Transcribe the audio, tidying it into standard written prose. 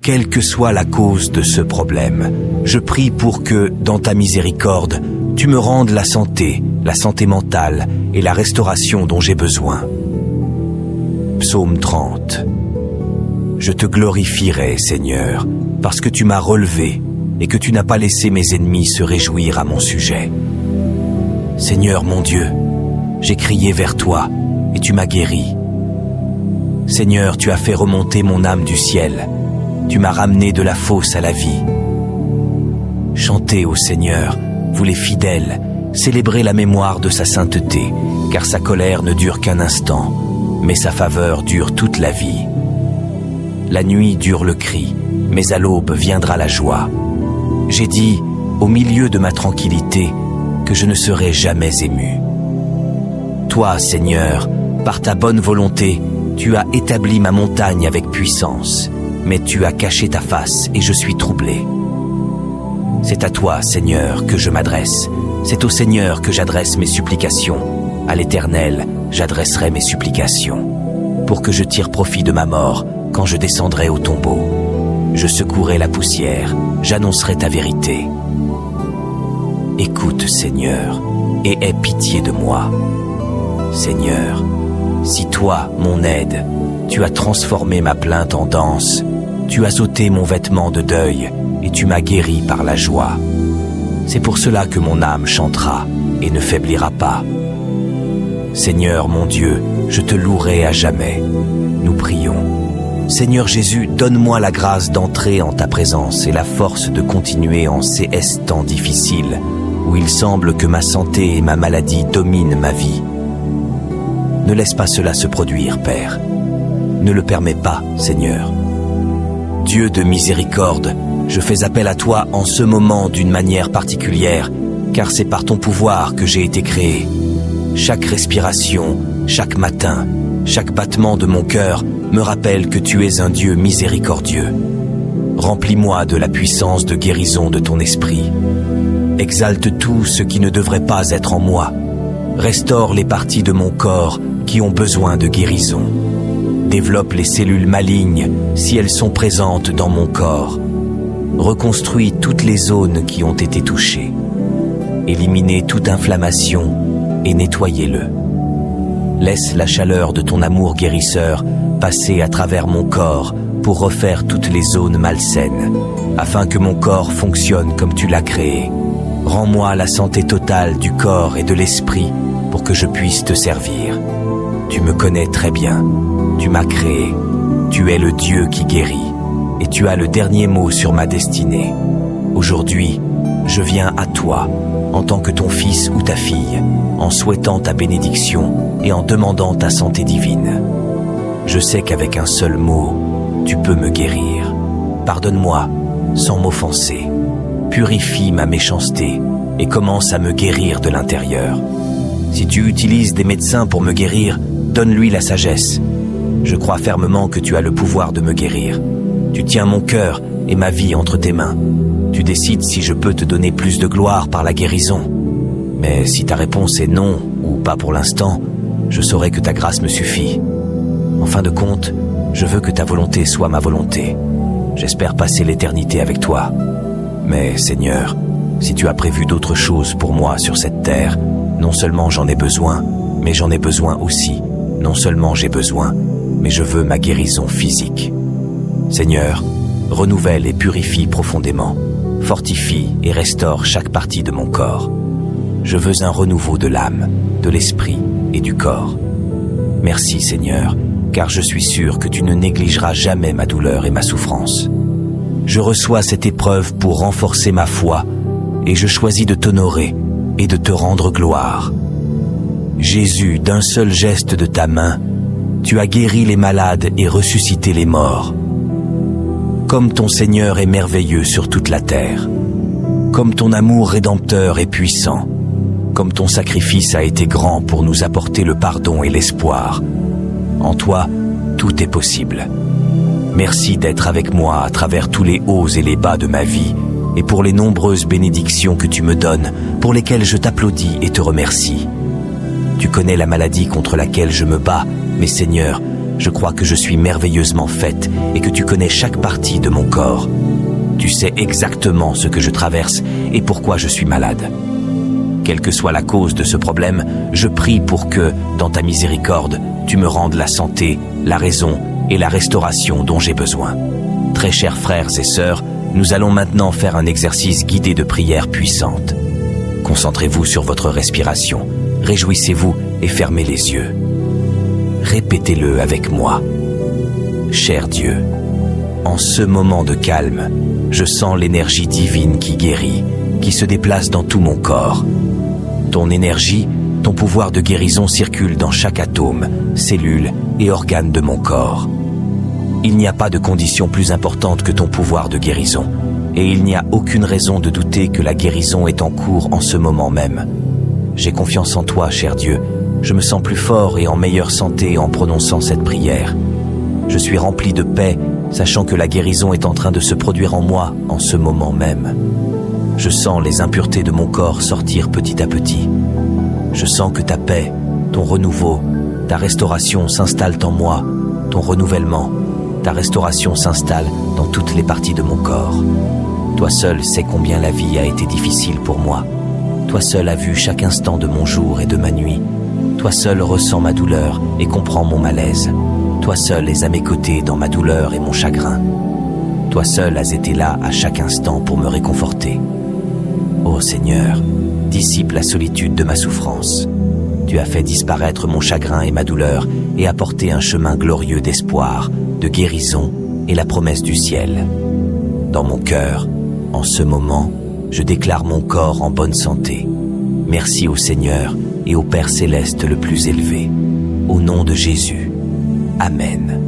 Quelle que soit la cause de ce problème, je prie pour que, dans ta miséricorde, tu me rendes la santé mentale et la restauration dont j'ai besoin. Psaume 30. Je te glorifierai, Seigneur, parce que tu m'as relevé et que tu n'as pas laissé mes ennemis se réjouir à mon sujet. Seigneur mon Dieu, j'ai crié vers toi et tu m'as guéri. Seigneur, tu as fait remonter mon âme du ciel. Tu m'as ramené de la fosse à la vie. Chantez au Seigneur, vous les fidèles, célébrez la mémoire de sa sainteté, car sa colère ne dure qu'un instant, mais sa faveur dure toute la vie. La nuit dure le cri, mais à l'aube viendra la joie. J'ai dit, au milieu de ma tranquillité, que je ne serai jamais ému. Toi, Seigneur, par ta bonne volonté, tu as établi ma montagne avec puissance, mais tu as caché ta face et je suis troublé. C'est à toi, Seigneur, que je m'adresse. C'est au Seigneur que j'adresse mes supplications. À l'Éternel, j'adresserai mes supplications. Pour que je tire profit de ma mort quand je descendrai au tombeau. Je secouerai la poussière, j'annoncerai ta vérité. Écoute, Seigneur, et aie pitié de moi. Seigneur, si toi, mon aide, tu as transformé ma plainte en danse, tu as ôté mon vêtement de deuil et tu m'as guéri par la joie. C'est pour cela que mon âme chantera et ne faiblira pas. Seigneur mon Dieu, je te louerai à jamais. Nous prions. Seigneur Jésus, donne-moi la grâce d'entrer en ta présence et la force de continuer en ces temps difficiles où il semble que ma santé et ma maladie dominent ma vie. Ne laisse pas cela se produire, Père. Ne le permets pas, Seigneur. Dieu de miséricorde, je fais appel à toi en ce moment d'une manière particulière, car c'est par ton pouvoir que j'ai été créé. Chaque respiration, chaque matin, chaque battement de mon cœur me rappelle que tu es un Dieu miséricordieux. Remplis-moi de la puissance de guérison de ton esprit. Exalte tout ce qui ne devrait pas être en moi. Restaure les parties de mon corps qui ont besoin de guérison. Développe les cellules malignes si elles sont présentes dans mon corps. Reconstruis toutes les zones qui ont été touchées. Éliminez toute inflammation et nettoyez-le. Laisse la chaleur de ton amour guérisseur passer à travers mon corps pour refaire toutes les zones malsaines, afin que mon corps fonctionne comme tu l'as créé. Rends-moi la santé totale du corps et de l'esprit pour que je puisse te servir. Tu me connais très bien. Tu m'as créé. Tu es le Dieu qui guérit. Et tu as le dernier mot sur ma destinée. Aujourd'hui, je viens à toi, en tant que ton fils ou ta fille, en souhaitant ta bénédiction et en demandant ta santé divine. Je sais qu'avec un seul mot, tu peux me guérir. Pardonne-moi, sans m'offenser. Purifie ma méchanceté et commence à me guérir de l'intérieur. Si tu utilises des médecins pour me guérir, donne-lui la sagesse. Je crois fermement que tu as le pouvoir de me guérir. Tu tiens mon cœur et ma vie entre tes mains. Tu décides si je peux te donner plus de gloire par la guérison. Mais si ta réponse est non, ou pas pour l'instant, je saurai que ta grâce me suffit. En fin de compte, je veux que ta volonté soit ma volonté. J'espère passer l'éternité avec toi. Mais, Seigneur, si tu as prévu d'autres choses pour moi sur cette terre, non seulement j'en ai besoin, mais j'en ai besoin aussi. Non seulement j'ai besoin, mais je veux ma guérison physique. Seigneur, renouvelle et purifie profondément, fortifie et restaure chaque partie de mon corps. Je veux un renouveau de l'âme, de l'esprit et du corps. Merci Seigneur, car je suis sûr que tu ne négligeras jamais ma douleur et ma souffrance. Je reçois cette épreuve pour renforcer ma foi et je choisis de t'honorer et de te rendre gloire. Jésus, d'un seul geste de ta main, tu as guéri les malades et ressuscité les morts. Comme ton Seigneur est merveilleux sur toute la terre, comme ton amour rédempteur est puissant, comme ton sacrifice a été grand pour nous apporter le pardon et l'espoir. En toi, tout est possible. Merci d'être avec moi à travers tous les hauts et les bas de ma vie et pour les nombreuses bénédictions que tu me donnes, pour lesquelles je t'applaudis et te remercie. Tu connais la maladie contre laquelle je me bats, mais Seigneur, Je crois que je suis merveilleusement faite et que tu connais chaque partie de mon corps. Tu sais exactement ce que je traverse et pourquoi je suis malade. Quelle que soit la cause de ce problème, je prie pour que, dans ta miséricorde, tu me rendes la santé, la raison et la restauration dont j'ai besoin. Très chers frères et sœurs, nous allons maintenant faire un exercice guidé de prière puissante. Concentrez-vous sur votre respiration, réjouissez-vous et fermez les yeux. Répétez-le avec moi. Cher Dieu, en ce moment de calme, je sens l'énergie divine qui guérit, qui se déplace dans tout mon corps. Ton énergie, ton pouvoir de guérison circule dans chaque atome, cellule et organe de mon corps. Il n'y a pas de condition plus importante que ton pouvoir de guérison, et il n'y a aucune raison de douter que la guérison est en cours en ce moment même. J'ai confiance en toi, cher Dieu. Je me sens plus fort et en meilleure santé en prononçant cette prière. Je suis rempli de paix, sachant que la guérison est en train de se produire en moi en ce moment même. Je sens les impuretés de mon corps sortir petit à petit. Je sens que ta paix, ton renouveau, ta restauration s'installent en moi, ton renouvellement, ta restauration s'installe dans toutes les parties de mon corps. Toi seul sais combien la vie a été difficile pour moi. Toi seul as vu chaque instant de mon jour et de ma nuit. Toi seul ressens ma douleur et comprends mon malaise. Toi seul es à mes côtés dans ma douleur et mon chagrin. Toi seul as été là à chaque instant pour me réconforter. Ô Seigneur, dissipe la solitude de ma souffrance. Tu as fait disparaître mon chagrin et ma douleur et apporté un chemin glorieux d'espoir, de guérison et la promesse du ciel. Dans mon cœur, en ce moment, je déclare mon corps en bonne santé. Merci au Seigneur et au Père céleste le plus élevé. Au nom de Jésus. Amen.